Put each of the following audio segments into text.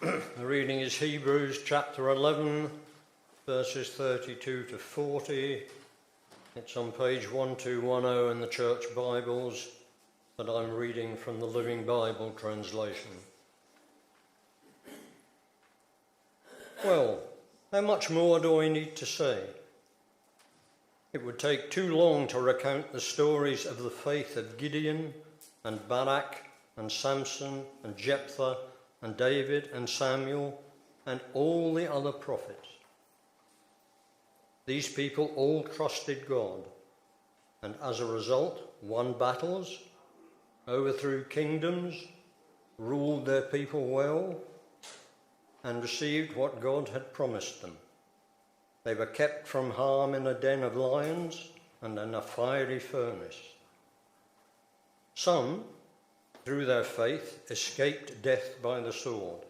The reading is Hebrews chapter 11, verses 32 to 40. It's on page 1210 in the church Bibles, but I'm reading from the Living Bible translation. Well, how much more do I need to say? It would take too long to recount the stories of the faith of Gideon and Barak and Samson and Jephthah and David and Samuel and all the other prophets. These people all trusted God, and as a result won battles, overthrew kingdoms, ruled their people well, and received what God had promised them. They were kept from harm in a den of lions and in a fiery furnace. Some, through their faith, escaped death by the sword.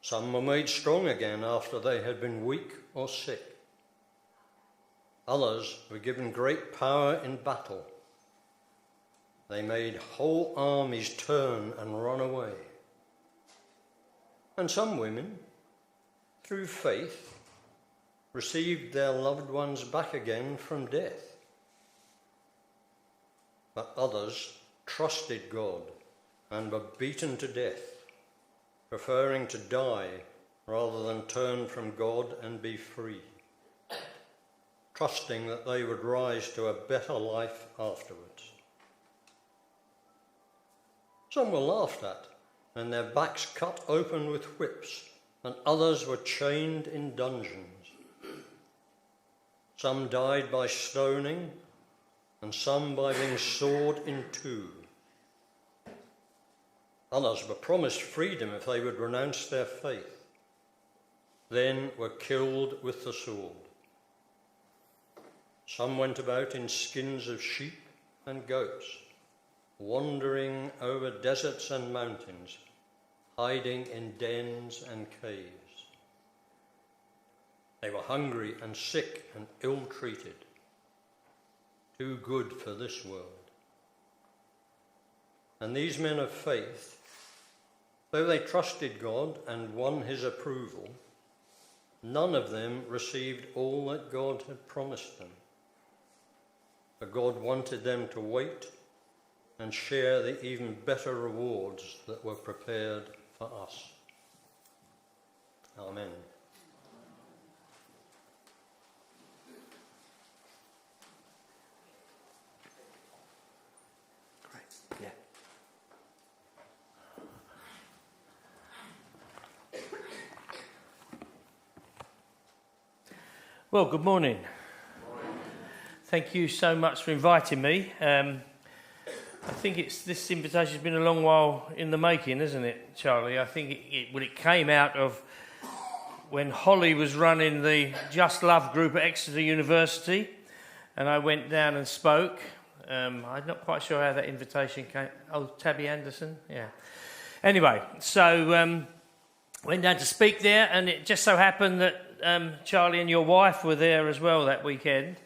Some were made strong again after they had been weak or sick. Others were given great power in battle. They made whole armies turn and run away. And some women, through faith, received their loved ones back again from death. But others trusted God and were beaten to death, preferring to die rather than turn from God and be free, trusting that they would rise to a better life afterwards. Some were laughed at and their backs cut open with whips, and others were chained in dungeons. Some died by stoning, and some by being sawed in two. Others were promised freedom if they would renounce their faith, then were killed with the sword. Some went about in skins of sheep and goats, wandering over deserts and mountains, hiding in dens and caves. They were hungry and sick and ill-treated, too good for this world. And these men of faith, though they trusted God and won his approval, none of them received all that God had promised them. For God wanted them to wait and share the even better rewards that were prepared for us. Amen. Yeah. Well, good morning. Thank you so much for inviting me. I think this invitation's been a long while in the making, isn't it, Charlie? I think it came out of when Holly was running the Just Love group at Exeter University, and I went down and spoke. I'm not quite sure how that invitation came. Oh, Tabby Anderson? Yeah. Anyway, so went down to speak there, and it just so happened that Charlie and your wife were there as well that weekend,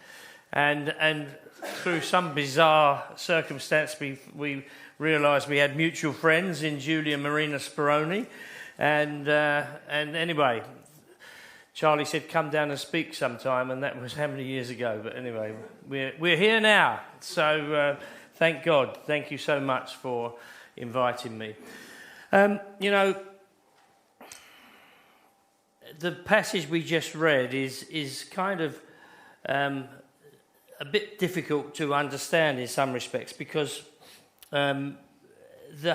and through some bizarre circumstance, we realised we had mutual friends in Julia Marina Speroni, and anyway, Charlie said, come down and speak sometime, and that was how many years ago? But anyway, we're here now, so thank God. Thank you so much for inviting me. You know, the passage we just read is kind of a bit difficult to understand in some respects, because the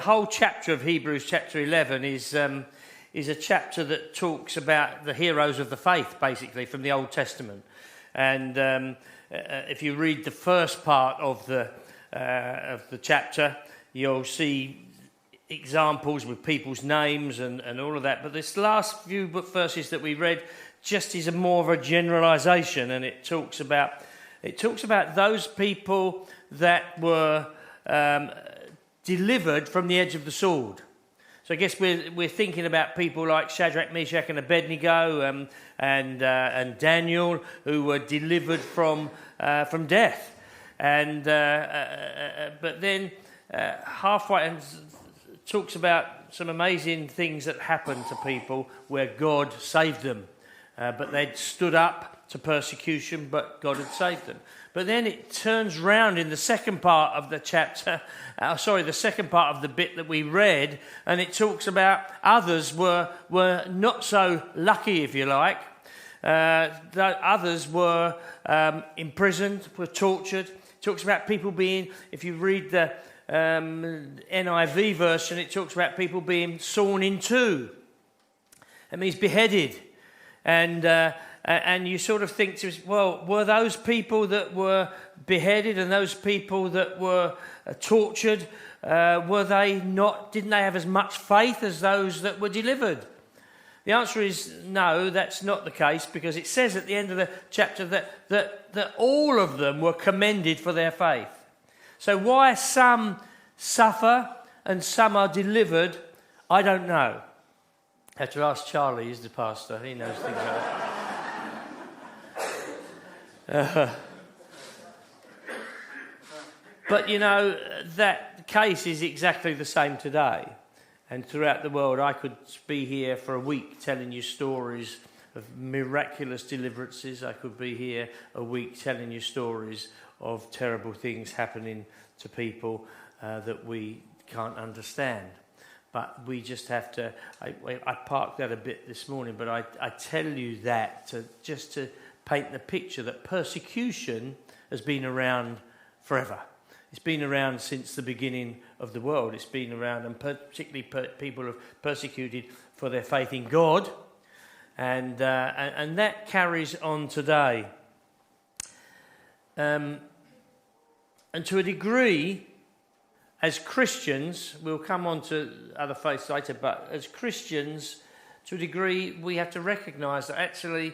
whole chapter of Hebrews, chapter 11, is a chapter that talks about the heroes of the faith, basically, from the Old Testament. And if you read the first part of the chapter, you'll see examples with people's names and all of that. But this last few verses that we read just is more of a generalisation, and it talks about those people that were delivered from the edge of the sword. So I guess we're thinking about people like Shadrach, Meshach, and Abednego, and Daniel, who were delivered from death. And but then halfway talks about some amazing things that happened to people where God saved them. But they'd stood up to persecution, but God had saved them. But then it turns round in the second part of the chapter, the second part of the bit that we read, and it talks about others were not so lucky, if you like. That others were imprisoned, were tortured. It talks about people being, if you read the NIV version, it talks about people being sawn in two. It means beheaded. And you sort of think to yourself, well, were those people that were beheaded and those people that were tortured, didn't they have as much faith as those that were delivered? The answer is no, that's not the case, because it says at the end of the chapter that all of them were commended for their faith. So why some suffer and some are delivered, I don't know. I have to ask Charlie, he's the pastor, he knows things like that. But you know, that case is exactly the same today. And throughout the world, I could be here for a week telling you stories of miraculous deliverances. I could be here a week telling you stories of terrible things happening to people that we can't understand. But we just have to... I parked that a bit this morning, but I tell you that to paint the picture that persecution has been around forever. It's been around since the beginning of the world. It's been around, and particularly people have persecuted for their faith in God, and that carries on today. And to a degree, as Christians, we'll come on to other faiths later, but as Christians, to a degree, we have to recognise that actually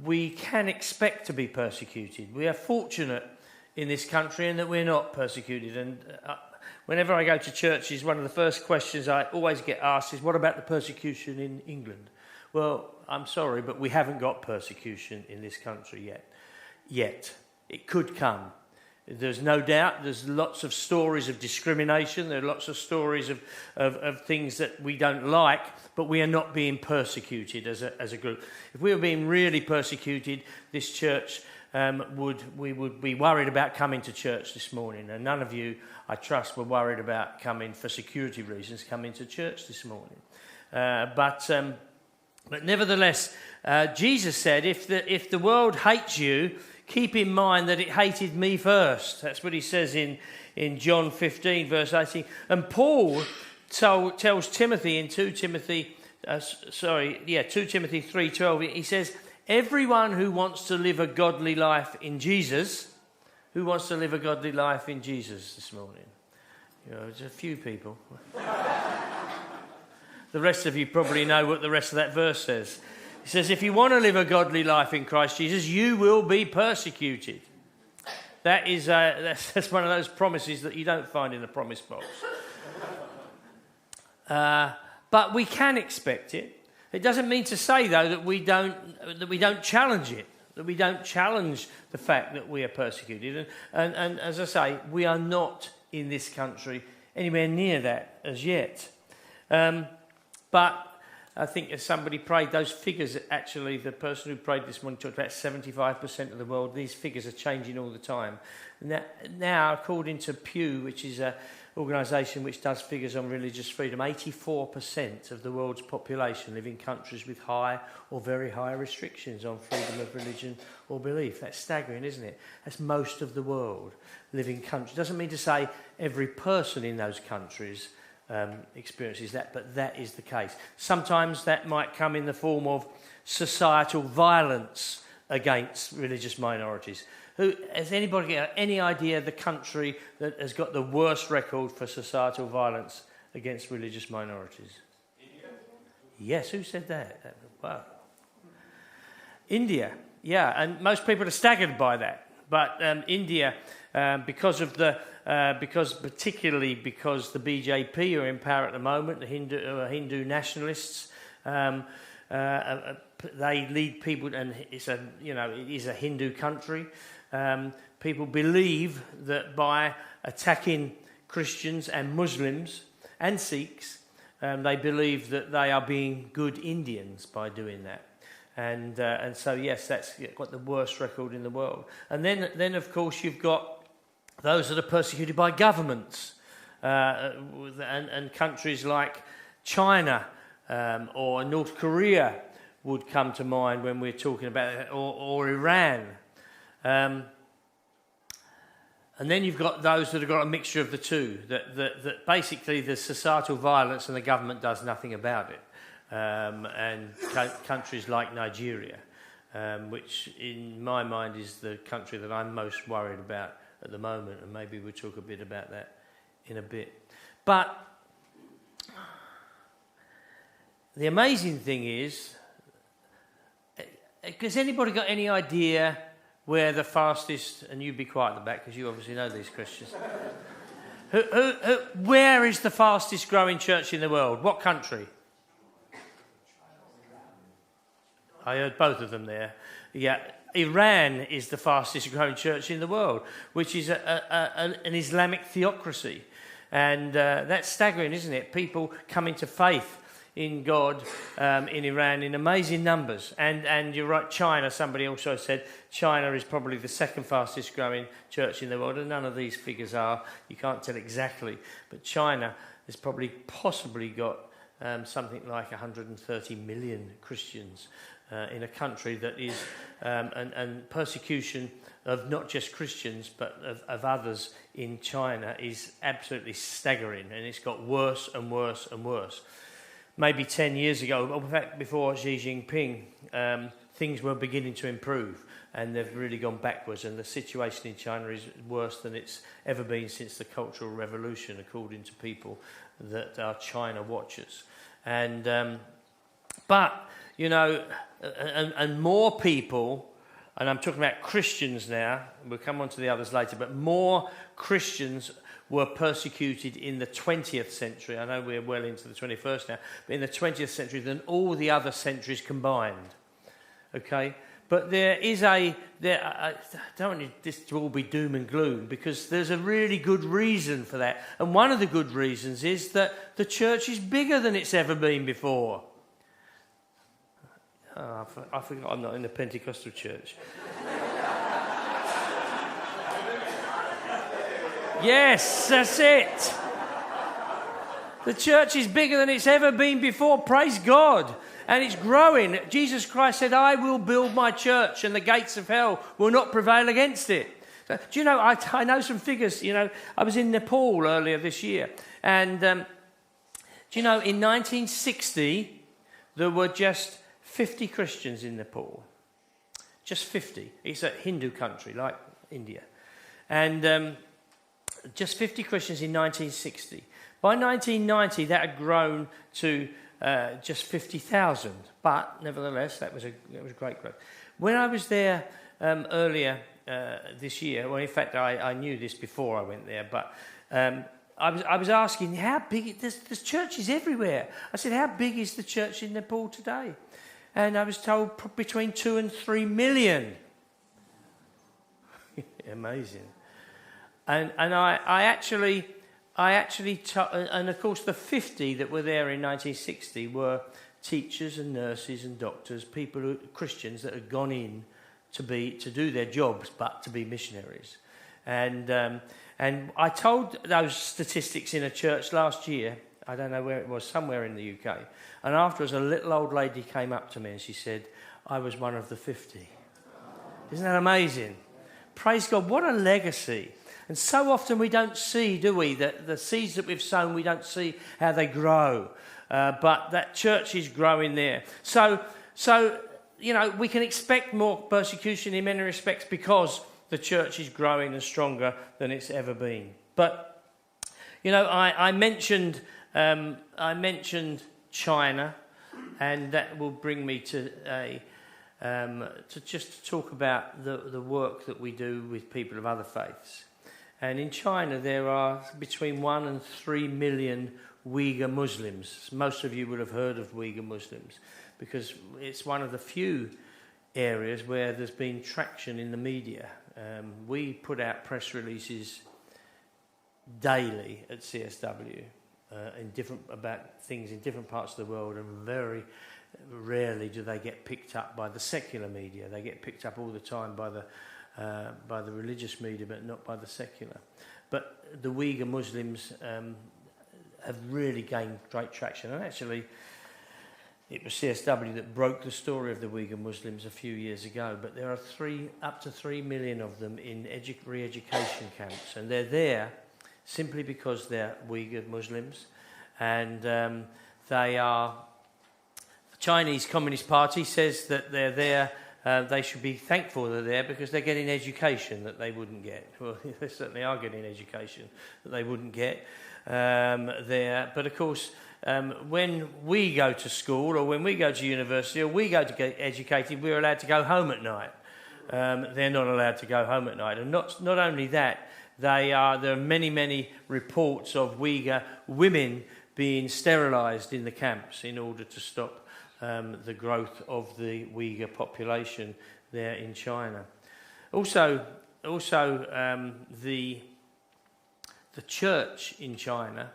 we can expect to be persecuted. We are fortunate in this country and that we're not persecuted. And whenever I go to churches, one of the first questions I always get asked is, what about the persecution in England? Well, I'm sorry, but we haven't got persecution in this country yet. It could come. There's no doubt. There's lots of stories of discrimination. There are lots of stories of things that we don't like, but we are not being persecuted as a group. If we were being really persecuted, this church we would be worried about coming to church this morning. And none of you, I trust, were worried about coming for security reasons, coming to church this morning. But nevertheless, Jesus said, if the world hates you, keep in mind that it hated me first. That's what he says in John 15, verse 18. And Paul tells Timothy in 2 Timothy 3:12, he says, everyone who wants to live a godly life in Jesus, who wants to live a godly life in Jesus this morning? You know, there's a few people. The rest of you probably know what the rest of that verse says. It says, if you want to live a godly life in Christ Jesus, you will be persecuted. That is that's one of those promises that you don't find in the promise box. But we can expect it. It doesn't mean to say, though, that we don't challenge it, that we don't challenge the fact that we are persecuted. And as I say, we are not in this country anywhere near that as yet. But I think as somebody prayed, those figures, actually, the person who prayed this morning talked about 75% of the world. These figures are changing all the time. Now, according to Pew, which is an organisation which does figures on religious freedom, 84% of the world's population live in countries with high or very high restrictions on freedom of religion or belief. That's staggering, isn't it? That's most of the world live in countries. Doesn't mean to say every person in those countries experiences that, but that is the case. Sometimes that might come in the form of societal violence against religious minorities. Has anybody got any idea the country that has got the worst record for societal violence against religious minorities? India? Yes, who said that? Wow. India, yeah, and most people are staggered by that. But India, because particularly because the BJP are in power at the moment, the Hindu nationalists, they lead people, and it is a Hindu country. People believe that by attacking Christians and Muslims, and Sikhs, they believe that they are being good Indians by doing that. And so, yes, that's got the worst record in the world. And then of course, you've got those that are persecuted by governments, and countries like China or North Korea would come to mind when we're talking about it, or Iran. And then you've got those that have got a mixture of the two, that basically the societal violence and the government does nothing about it. And countries like Nigeria, which in my mind is the country that I'm most worried about at the moment, and maybe we'll talk a bit about that in a bit. But the amazing thing is, has anybody got any idea where the fastest, and you be quiet at the back because you obviously know these Christians, where is the fastest growing church in the world? What country? I heard both of them there. Yeah, Iran is the fastest growing church in the world, which is an Islamic theocracy. And that's staggering, isn't it? People coming to faith in God in Iran in amazing numbers. And you're right, China, somebody also said, China is probably the second fastest growing church in the world, and none of these figures are. You can't tell exactly. But China has possibly got something like 130 million Christians in a country that is, and persecution of not just Christians but of others in China is absolutely staggering, and it's got worse and worse and worse. Maybe 10 years ago, in fact before Xi Jinping, things were beginning to improve, and they've really gone backwards, and the situation in China is worse than it's ever been since the Cultural Revolution, according to people that are China watchers. And but you know, and more people, and I'm talking about Christians now, we'll come on to the others later, but more Christians were persecuted in the 20th century. I know we're well into the 21st now, but in the 20th century than all the other centuries combined. Okay? But I don't want this to all be doom and gloom, because there's a really good reason for that. And one of the good reasons is that the church is bigger than it's ever been before. Oh, I forgot I'm not in the Pentecostal church. Yes, that's it. The church is bigger than it's ever been before, praise God. And it's growing. Jesus Christ said, I will build my church and the gates of hell will not prevail against it. So, do you know, I know some figures. You know, I was in Nepal earlier this year. And do you know, in 1960, there were just 50 Christians in Nepal. Just 50. It's a Hindu country like India. And just 50 Christians in 1960. By 1990, that had grown to just 50,000. But nevertheless, that was great growth. When I was there earlier this year, well, in fact, I knew this before I went there, but I was asking, how big, there's churches everywhere. I said, how big is the church in Nepal today? And I was told between 2 and 3 million. Amazing. And I actually, and of course the 50 that were there in 1960 were teachers and nurses and doctors, Christians that had gone in to do their jobs, but to be missionaries. And I told those statistics in a church last year. I don't know where it was, somewhere in the UK. And afterwards, a little old lady came up to me and she said, I was one of the 50. Isn't that amazing? Praise God, what a legacy. And so often we don't see, do we, that the seeds that we've sown, we don't see how they grow. But that church is growing there. So, you know, we can expect more persecution in many respects because the church is growing and stronger than it's ever been. But, you know, I mentioned China, and that will bring me to just talk about the work that we do with people of other faiths. And in China, there are between 1 and 3 million Uyghur Muslims. Most of you will have heard of Uyghur Muslims because it's one of the few areas where there's been traction in the media. We put out press releases daily at CSW, about things in different parts of the world, and very rarely do they get picked up by the secular media. They get picked up all the time by the religious media, but not by the secular. But the Uyghur Muslims have really gained great traction, and actually it was CSW that broke the story of the Uyghur Muslims a few years ago, but there are up to 3 million of them in re-education camps, and they're there simply because they're Uyghur Muslims, and they are... The Chinese Communist Party says that they're there, they should be thankful they're there because they're getting education that they wouldn't get. Well, they certainly are getting education that they wouldn't get there, but of course... when we go to school or when we go to university or we go to get educated, we're allowed to go home at night. They're not allowed to go home at night. And not only that, there are many reports of Uyghur women being sterilised in the camps in order to stop the growth of the Uyghur population there in China. Also, the church in China,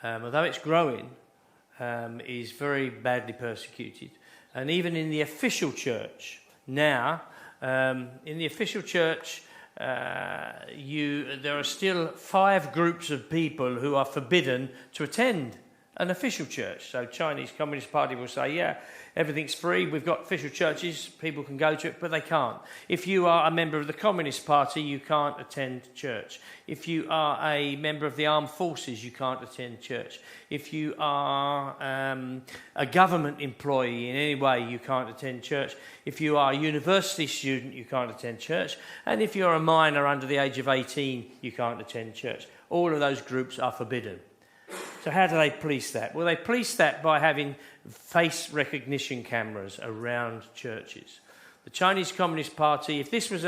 although it's growing, is very badly persecuted. And even in the official church now, in the official church, there are still 5 groups of people who are forbidden to attend an official church. So Chinese Communist Party will say, yeah, everything's free, we've got official churches, people can go to it, but they can't. If you are a member of the Communist Party, you can't attend church. If you are a member of the armed forces, you can't attend church. If you are a government employee in any way, you can't attend church. If you are a university student, you can't attend church. And if you're a minor under the age of 18, you can't attend church. All of those groups are forbidden. So how do they police that? Well, they police that by having face recognition cameras around churches. The Chinese Communist Party, if this was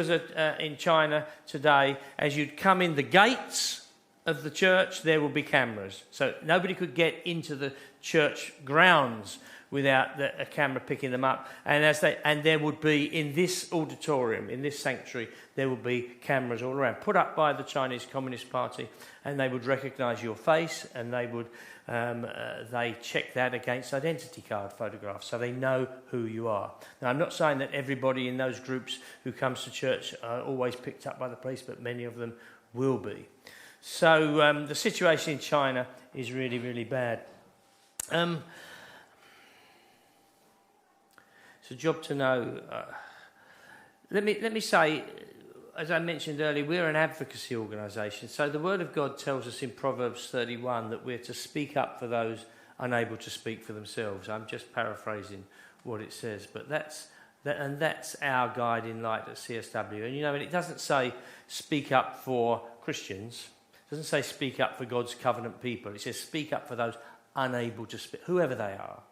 in China today, as you'd come in the gates of the church, there will be cameras. So nobody could get into the church grounds without a camera picking them up. And there would be, in this auditorium, in this sanctuary, there would be cameras all around, put up by the Chinese Communist Party, and they would recognise your face, and they check that against identity card photographs, so they know who you are. Now, I'm not saying that everybody in those groups who comes to church are always picked up by the police, but many of them will be. So the situation in China is really, really bad. It's a job to know. Let me say, as I mentioned earlier, we're an advocacy organisation. So the Word of God tells us in Proverbs 31 that we're to speak up for those unable to speak for themselves. I'm just paraphrasing what it says, but that's our guiding light at CSW. And it doesn't say speak up for Christians. It doesn't say speak up for God's covenant people. It says speak up for those unable to speak, whoever they are.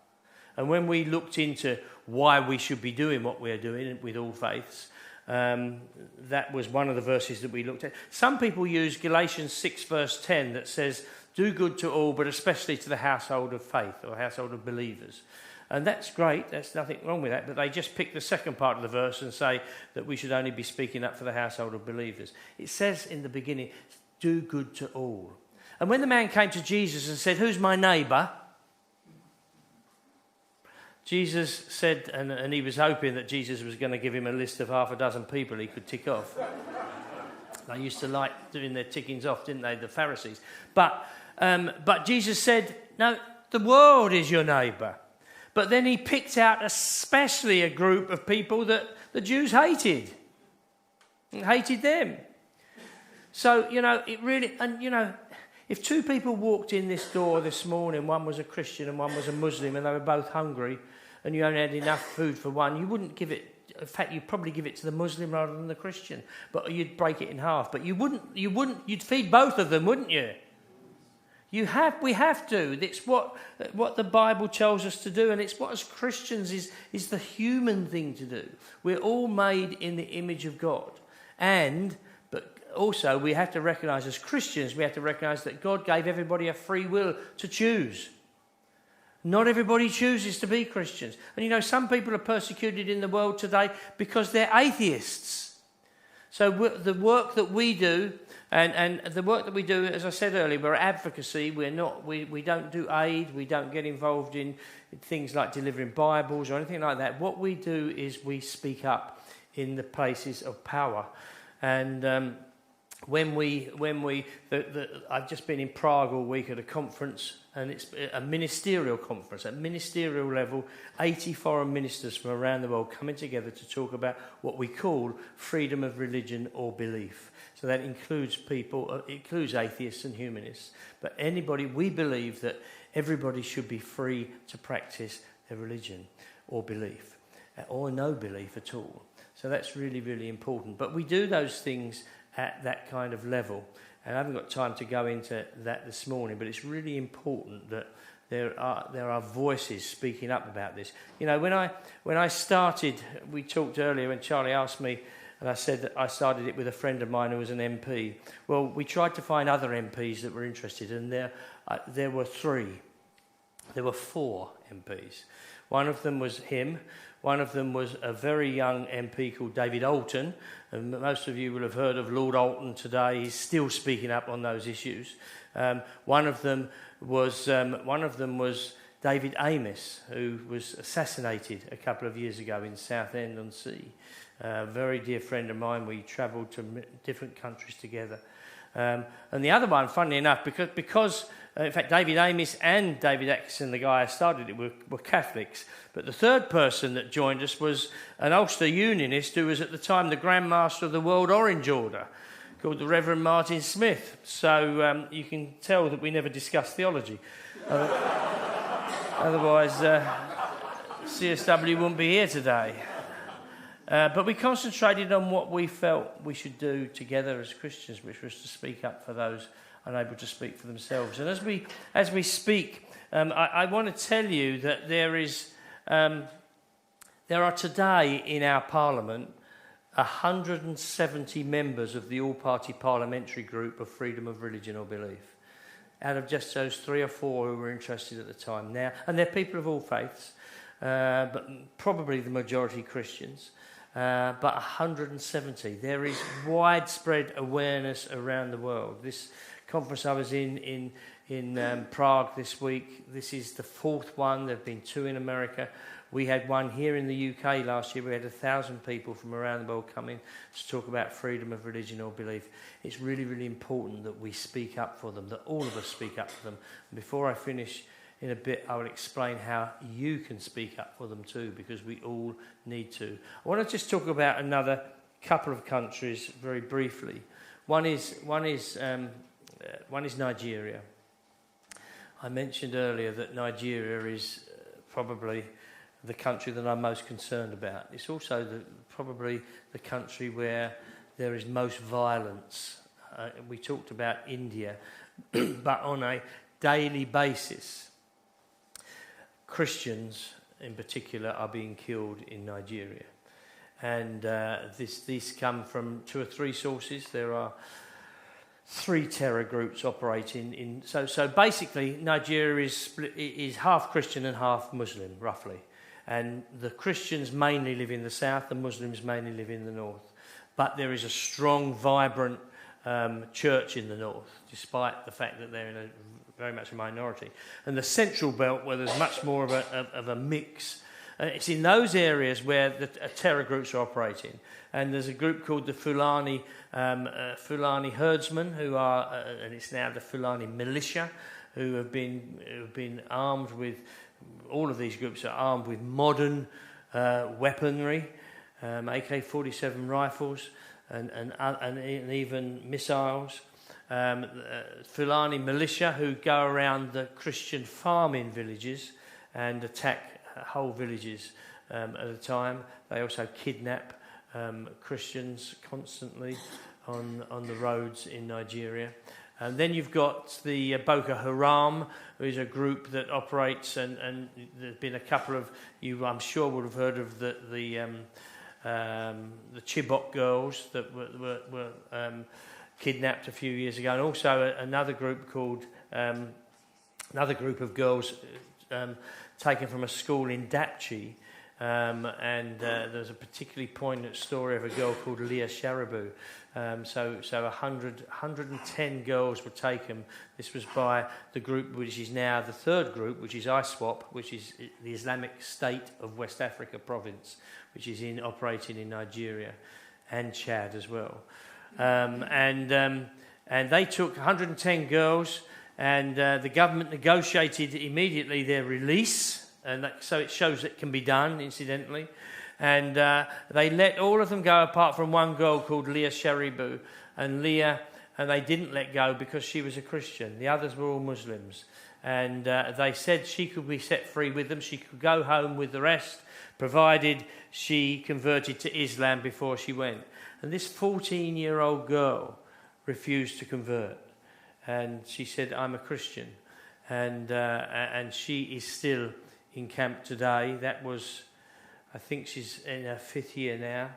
And when we looked into why we should be doing what we're doing with all faiths, that was one of the verses that we looked at. Some people use Galatians 6 verse 10 that says, do good to all, but especially to the household of faith or household of believers. And that's great, there's nothing wrong with that, but they just pick the second part of the verse and say that we should only be speaking up for the household of believers. It says in the beginning, do good to all. And when the man came to Jesus and said, who's my neighbour? Jesus said, and he was hoping that Jesus was going to give him a list of 6 people he could tick off. They used to like doing their tickings off, didn't they, the Pharisees? But Jesus said, no, the world is your neighbour. But then he picked out especially a group of people that the Jews hated. And hated them. So, it really, and if 2 people walked in this door this morning, one was a Christian and one was a Muslim, and they were both hungry, and you only had enough food for one, you wouldn't give it. In fact, you'd probably give it to the Muslim rather than the Christian, but you'd break it in half. But you'd feed both of them, wouldn't you? We have to. It's what the Bible tells us to do, and it's what as Christians is the human thing to do. We're all made in the image of God, but also we have to recognise as Christians, we have to recognise that God gave everybody a free will to choose. Not everybody chooses to be Christians. And some people are persecuted in the world today because they're atheists. So the work that we do, and the work that we do, as I said earlier, we're advocacy. We don't do aid. We don't get involved in things like delivering Bibles or anything like that. What we do is we speak up in the places of power. And I've just been in Prague all week at a conference, and it's a ministerial conference. At ministerial level, 80 foreign ministers from around the world coming together to talk about what we call freedom of religion or belief. So that includes people, it includes atheists and humanists. But anybody, we believe that everybody should be free to practice their religion or belief, or no belief at all. So that's really, really important. But we do those things at that kind of level. And I haven't got time to go into that this morning, but it's really important that there are voices speaking up about this. You know, when I started, we talked earlier when Charlie asked me, and I said that I started it with a friend of mine who was an MP. Well, we tried to find other MPs that were interested, and there were three. There were four MPs. One of them was him. One of them was a very young MP called David Alton, and most of you will have heard of Lord Alton today. He's still speaking up on those issues. One of them was David Amis, who was assassinated a couple of years ago in Southend-on-Sea. A very dear friend of mine. We travelled to different countries together. And the other one, funnily enough, because in fact, David Amis and David Atkinson, the guy I started it with, were Catholics. But the third person that joined us was an Ulster Unionist who was at the time the Grand Master of the World Orange Order, called the Reverend Martin Smith. So you can tell that we never discussed theology. Otherwise, CSW wouldn't be here today. But we concentrated on what we felt we should do together as Christians, which was to speak up for those unable to speak for themselves. And as we speak, I want to tell you that there are today in our Parliament 170 members of the all-party parliamentary group of freedom of religion or belief, out of just those 3 or 4 who were interested at the time now. And they're people of all faiths, but probably the majority Christians. But 170. There is widespread awareness around the world. This conference I was in Prague this week, this is the 4th one. There have been 2 in America. We had one here in the UK last year. We had 1,000 people from around the world coming to talk about freedom of religion or belief. It's really, really important that we speak up for them, that all of us speak up for them. And before I finish, in a bit, I will explain how you can speak up for them too, because we all need to. I want to just talk about another couple of countries very briefly. One is Nigeria. I mentioned earlier that Nigeria is probably the country that I'm most concerned about. It's also probably the country where there is most violence. We talked about India, but on a daily basis, Christians in particular are being killed in Nigeria. And these come from 2 or 3 sources. There are 3 terror groups operating in. So basically, Nigeria is half Christian and half Muslim, roughly. And the Christians mainly live in the south, the Muslims mainly live in the north. But there is a strong, vibrant church in the north, despite the fact that they're in very much a minority. And the central belt, where there's much more of a mix. It's in those areas where the terror groups are operating. And there's a group called the Fulani herdsmen, who are, and it's now the Fulani militia, who have been armed with. All of these groups are armed with modern weaponry, AK-47 rifles, and even missiles. Fulani militia who go around the Christian farming villages and attack whole villages at a time. They also kidnap Christians constantly on the roads in Nigeria. And then you've got the Boko Haram, who is a group that operates, and there's been a couple of you, I'm sure, would have heard of the Chibok girls that were kidnapped a few years ago, and also another group of girls taken from a school in Dapchi There's a particularly poignant story of a girl called Leah Sharibu. So 110 girls were taken. This was by the group which is now the third group, which is ISWAP, which is the Islamic State of West Africa province, which is operating in Nigeria and Chad as well. And they took 110 girls, and the government negotiated immediately their release. And so it shows it can be done, incidentally. And they let all of them go apart from one girl called Leah Sharibu. And they didn't let go because she was a Christian. The others were all Muslims. And they said she could be set free with them. She could go home with the rest, provided she converted to Islam before she went. And this 14-year-old girl refused to convert. And she said, I'm a Christian. And she is still in camp today. That was, I think she's in her 5th year now.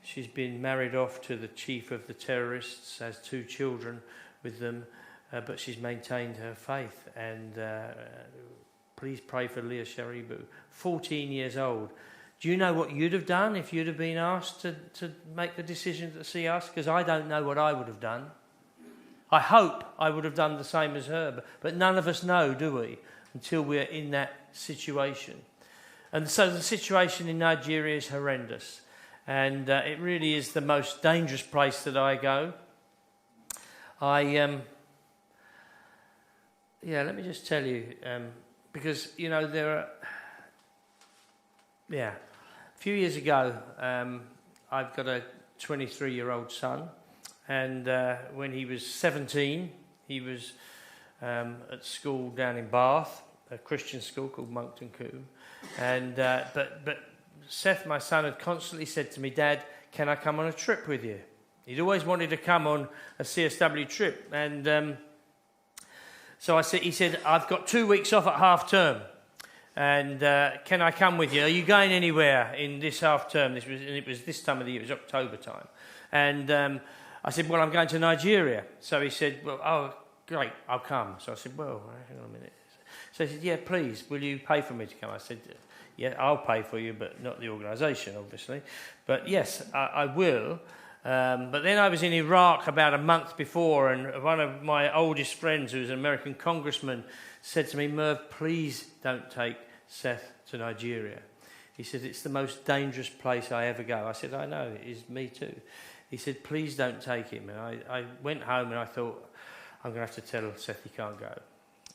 She's been married off to the chief of the terrorists, has 2 children with them, but she's maintained her faith. And please pray for Leah Sharibu, 14 years old. Do you know what you'd have done if you'd have been asked to make the decision to see us? Because I don't know what I would have done. I hope I would have done the same as her, but none of us know, do we, until we're in that situation. And so the situation in Nigeria is horrendous, and it really is the most dangerous place that I go. Let me just tell you, because, you know, a few years ago, I've got a 23-year-old son, and when he was 17, he was at school down in Bath, a Christian school called Moncton Combe, and but Seth, my son, had constantly said to me, Dad, can I come on a trip with you? He'd always wanted to come on a CSW trip, and so he said, I've got 2 weeks off at half term, and can I come with you? Are you going anywhere in this half term? It was this time of the year, it was October time, and I said, well, I'm going to Nigeria. So he said, well, oh, great, I'll come. So I said, well, hang on a minute. So he said, yeah, please, will you pay for me to come? I said, yeah, I'll pay for you, but not the organisation, obviously. But yes, I will. But then I was in Iraq about a month before, and one of my oldest friends, who's an American congressman, said to me, Merv, please don't take Seth to Nigeria. He said, it's the most dangerous place I ever go. I said, I know, it is me too. He said, please don't take him. And I went home and I thought, I'm going to have to tell Seth he can't go.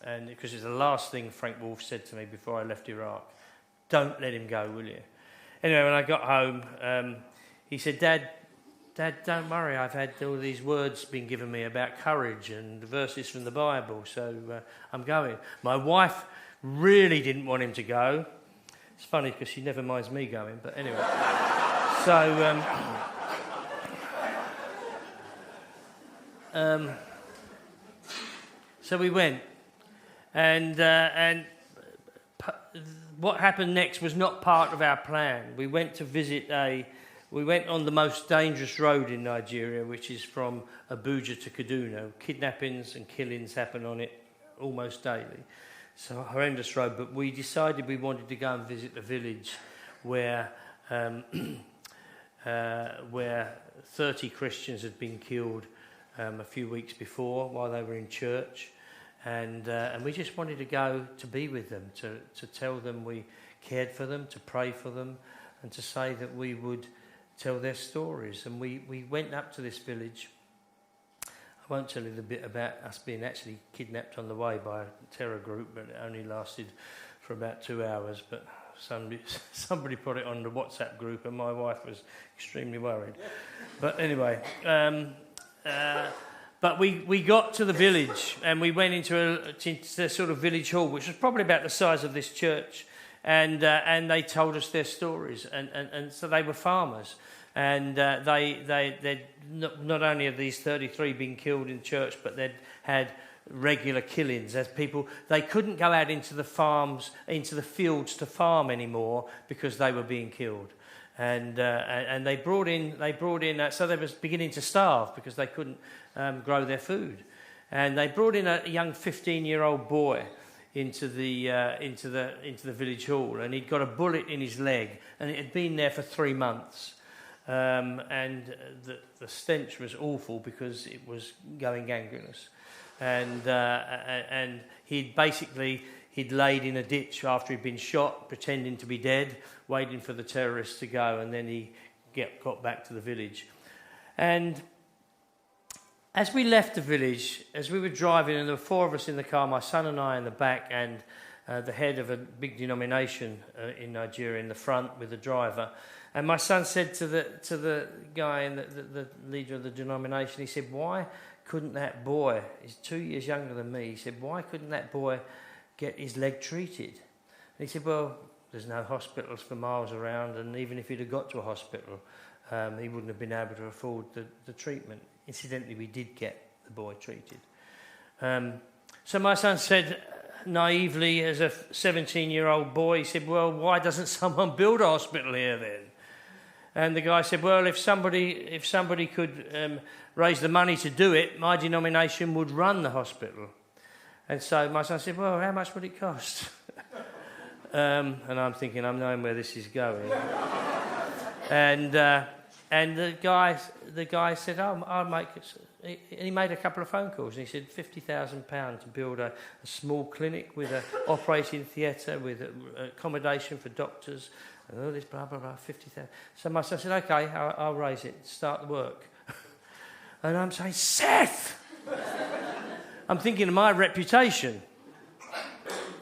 And because it's the last thing Frank Wolf said to me before I left Iraq. Don't let him go, will you? Anyway, when I got home, he said, Dad, don't worry. I've had all these words being given me about courage and verses from the Bible, so I'm going. My wife really didn't want him to go. It's funny because she never minds me going, but anyway. So we went, and what happened next was not part of our plan. We went on the most dangerous road in Nigeria, which is from Abuja to Kaduna. Kidnappings and killings happen on it almost daily. So a horrendous road, but we decided we wanted to go and visit a village where 30 Christians had been killed a few weeks before while they were in church, and we just wanted to go to be with them, to tell them we cared for them, to pray for them, and to say that we would tell their stories. And we went up to this village. I won't tell you the bit about us being actually kidnapped on the way by a terror group, but it only lasted for about 2 hours, but somebody put it on the WhatsApp group and my wife was extremely worried. But anyway, but we got to the village and we went into a sort of village hall, which was probably about the size of this church, and they told us their stories, and so they were farmers, and they'd not only have these 33 been killed in church, but they'd had regular killings as people. They couldn't go out into the farms, into the fields to farm anymore because they were being killed, and they brought in so they was beginning to starve because they couldn't grow their food, and they brought in a young 15-year-old boy into the village hall, and he'd got a bullet in his leg, and it had been there for 3 months. And the stench was awful because it was going gangrenous, and he'd laid in a ditch after he'd been shot, pretending to be dead, waiting for the terrorists to go, and then he got back to the village. And as we left the village, as we were driving, and there were 4 of us in the car, my son and I in the back, and the head of a big denomination in Nigeria in the front with the driver. And my son said to the guy, and the leader of the denomination, he said, "Why couldn't that boy," he's 2 years younger than me, he said, "why couldn't that boy get his leg treated?" And he said, "Well, there's no hospitals for miles around, and even if he'd have got to a hospital, he wouldn't have been able to afford the treatment." Incidentally, we did get the boy treated. So my son said, naively, as a 17-year-old boy, he said, "Well, why doesn't someone build a hospital here then?" And the guy said, "Well, if somebody could raise the money to do it, my denomination would run the hospital." And so my son said, "Well, how much would it cost?" And I'm thinking, I'm knowing where this is going. And the guy said, I'll make it. And he made a couple of phone calls, and he said £50,000 to build a small clinic with an operating theatre, with accommodation for doctors, and all this blah, blah, blah, 50,000. So my son said, "Okay, I'll raise it, start the work." And I'm saying, "Seth!" I'm thinking of my reputation,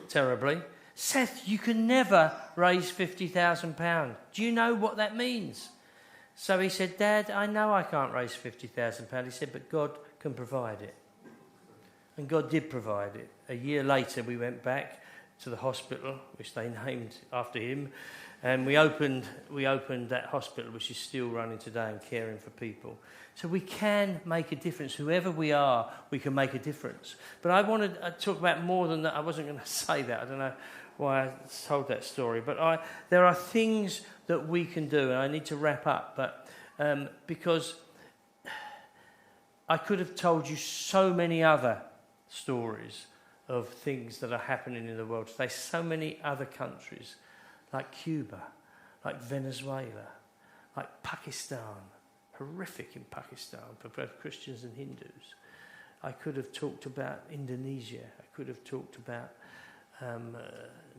terribly. "Seth, you can never raise £50,000. Do you know what that means?" So he said, "Dad, I know I can't raise £50,000. He said, "But God can provide it." And God did provide it. A year later, we went back to the hospital, which they named after him, and we opened that hospital, which is still running today and caring for people. So we can make a difference. Whoever we are, we can make a difference. But I wanted to talk about more than that. I wasn't going to say that. I don't know why I told that story. But there are things that we can do, and I need to wrap up. But because I could have told you so many other stories of things that are happening in the world today. So many other countries, like Cuba, like Venezuela, like Pakistan. Horrific in Pakistan for both Christians and Hindus. I could have talked about Indonesia. I could have talked about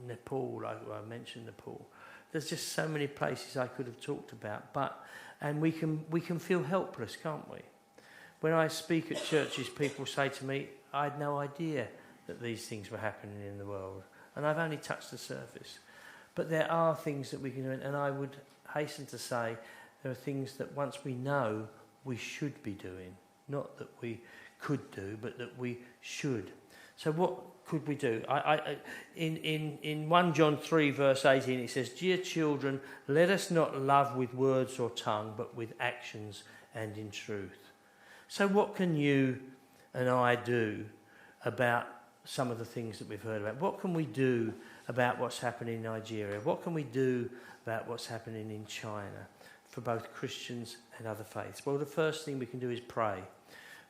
Nepal. I mentioned Nepal. There's just so many places I could have talked about. And we can feel helpless, can't we? When I speak at churches, people say to me, "I had no idea that these things were happening in the world, and I've only touched the surface." But there are things that we can do, and I would hasten to say there are things that once we know, we should be doing. Not that we could do, but that we should. So what could we do? In 1 John 3 verse 18 it says, "Dear children, let us not love with words or tongue, but with actions and in truth." So what can you and I do about some of the things that we've heard about? What can we do about what's happening in Nigeria? What can we do about what's happening in China for both Christians and other faiths? Well, the first thing we can do is pray.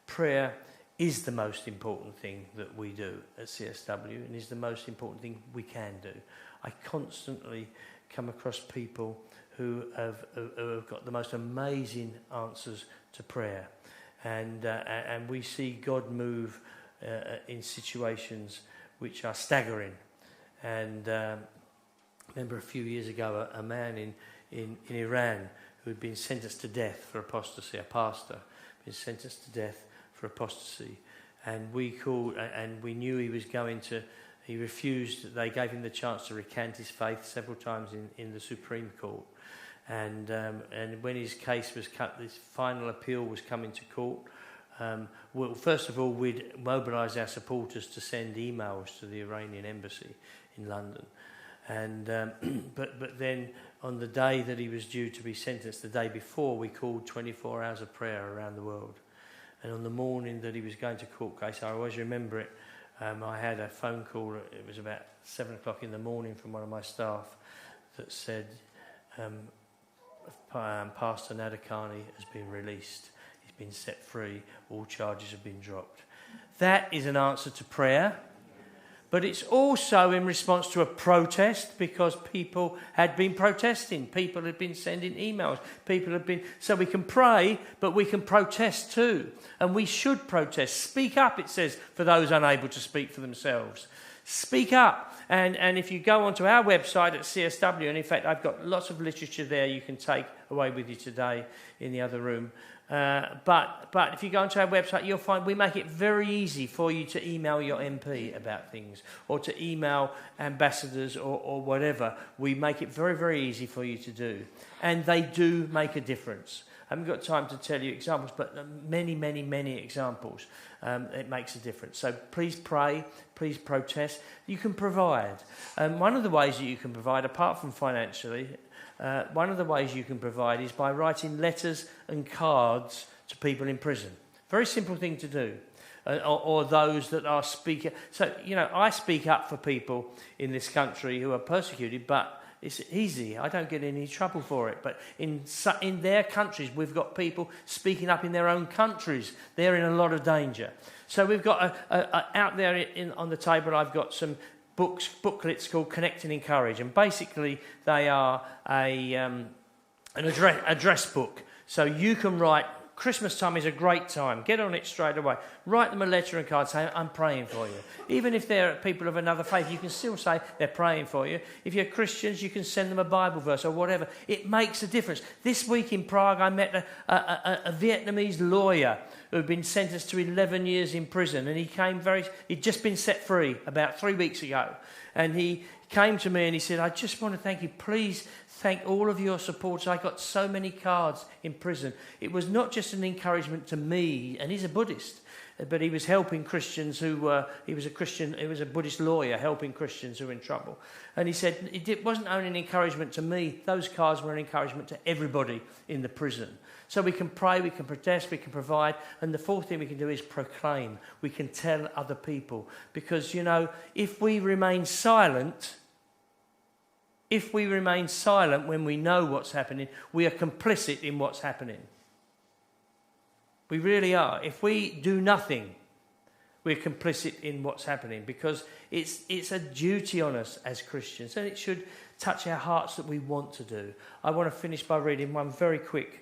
Prayer is the most important thing that we do at CSW, and is the most important thing we can do. I constantly come across people who have got the most amazing answers to prayer, and we see God move in situations which are staggering. And I remember a few years ago a man in Iran who had been sentenced to death for apostasy, a pastor, been sentenced to death for apostasy. And we called, and we knew he refused. They gave him the chance to recant his faith several times in the Supreme Court. And when his case was cut, this final appeal was coming to court. Well, first of all, we'd mobilise our supporters to send emails to the Iranian embassy in London. And but then on the day that he was due to be sentenced, the day before, we called 24 hours of prayer around the world. And on the morning that he was going to court case, I always remember it, I had a phone call, it was about 7 o'clock in the morning, from one of my staff that said, Pastor Nadakani has been released. He's been set free. All charges have been dropped. That is an answer to prayer. But it's also in response to a protest, because people had been protesting. People had been sending emails. So we can pray, but we can protest too. And we should protest. Speak up, it says, for those unable to speak for themselves. Speak up. And if you go onto our website at CSW, and in fact I've got lots of literature there you can take away with you today in the other room. But if you go onto our website, you'll find we make it very easy for you to email your MP about things, or to email ambassadors or whatever. We make it very, very easy for you to do. And they do make a difference. I haven't got time to tell you examples, but many, many, many examples. It makes a difference. So please pray, please protest. You can provide. One of the ways that you can provide, apart from financially, one of the ways you can provide is by writing letters and cards to people in prison. Very simple thing to do. Or those that are speaking. So, I speak up for people in this country who are persecuted, but it's easy. I don't get in any trouble for it. But in their countries, we've got people speaking up in their own countries. They're in a lot of danger. So we've got out there on the table, I've got some booklets called Connect and Encourage. And basically, they are an address book. So you can write. Christmas time is a great time. Get on it straight away. Write them a letter and card saying, I'm praying for you. Even if they're people of another faith, you can still say they're praying for you. If you're Christians, you can send them a Bible verse or whatever. It makes a difference. This week in Prague, I met a Vietnamese lawyer who had been sentenced to 11 years in prison. And he'd just been set free about 3 weeks ago. And he came to me and he said, I just want to thank you. Please thank all of your supporters. I got so many cards in prison. It was not just an encouragement to me, and he's a Buddhist, but he was helping Christians he was a Buddhist lawyer helping Christians who were in trouble. And he said, it wasn't only an encouragement to me, those cards were an encouragement to everybody in the prison. So we can pray, we can protest, we can provide, and the fourth thing we can do is proclaim. We can tell other people. Because, if we remain silent when we know what's happening, we are complicit in what's happening. We really are. If we do nothing, we're complicit in what's happening, because it's a duty on us as Christians, and it should touch our hearts that we want to do. I want to finish by reading one very quick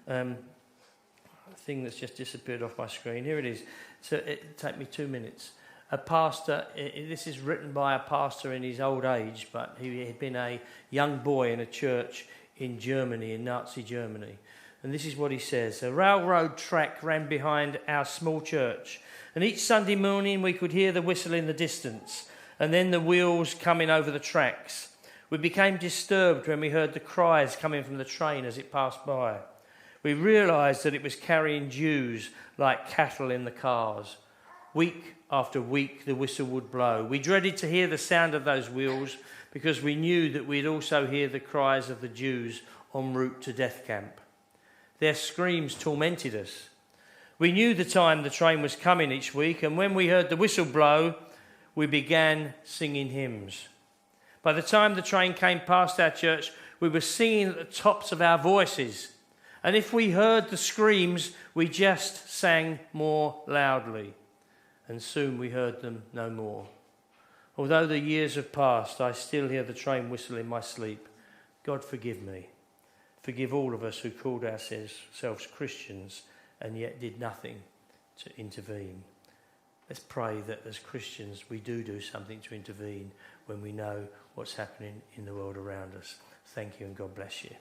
thing that's just disappeared off my screen. Here it is. So it'll take me 2 minutes. A pastor, this is written by a pastor in his old age, but he had been a young boy in a church in Germany, in Nazi Germany. And this is what he says. A railroad track ran behind our small church, and each Sunday morning we could hear the whistle in the distance, and then the wheels coming over the tracks. We became disturbed when we heard the cries coming from the train as it passed by. We realised that it was carrying Jews like cattle in the cars. Week after week, the whistle would blow. We dreaded to hear the sound of those wheels, because we knew that we'd also hear the cries of the Jews en route to death camp. Their screams tormented us. We knew the time the train was coming each week, and when we heard the whistle blow, we began singing hymns. By the time the train came past our church, we were singing at the tops of our voices. And if we heard the screams, we just sang more loudly. And soon we heard them no more. Although the years have passed, I still hear the train whistle in my sleep. God forgive me. Forgive all of us who called ourselves Christians and yet did nothing to intervene. Let's pray that as Christians we do something to intervene when we know what's happening in the world around us. Thank you, and God bless you.